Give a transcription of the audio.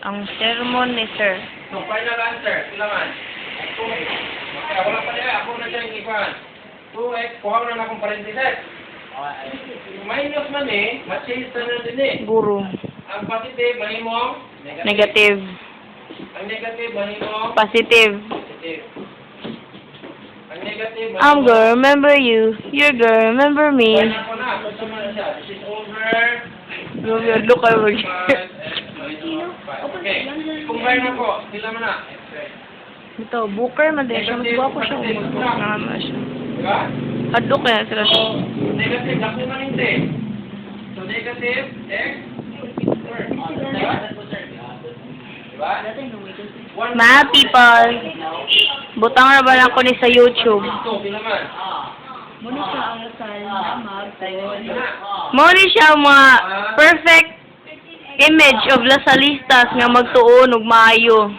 Ang sermon ni Sir. So, final answer. Kailangan. 2x. Kaya wala pa niya. Ako na siya yung ikuhan. 2x. Kuha mo na akong parentheses. Minus man eh. Mag-change na din eh. Guru. Ang positive, mahimong Negative. Ang negative, mahimong Positive. positive. Ang negative, I'm gonna remember you. You're gonna remember me. Kaya na ako na. Gusto mo na siya. This is over. Look over here. 5. Okay. Combine na po. Sila mo na. Ito, Booker, madali siya. Mas guwapo siya. Naman siya. Diba? Hadlok kaya sila siya. So, negative, dako na rin din. So, negative, x. Diba? Diba? Mga people, butang na ba lang ko ni sa YouTube? Ito, bilaman. Muna siya ang lasal na magtayon. Mo ni siya mga perfect image of Lasalistas nga magtuon ug maayo.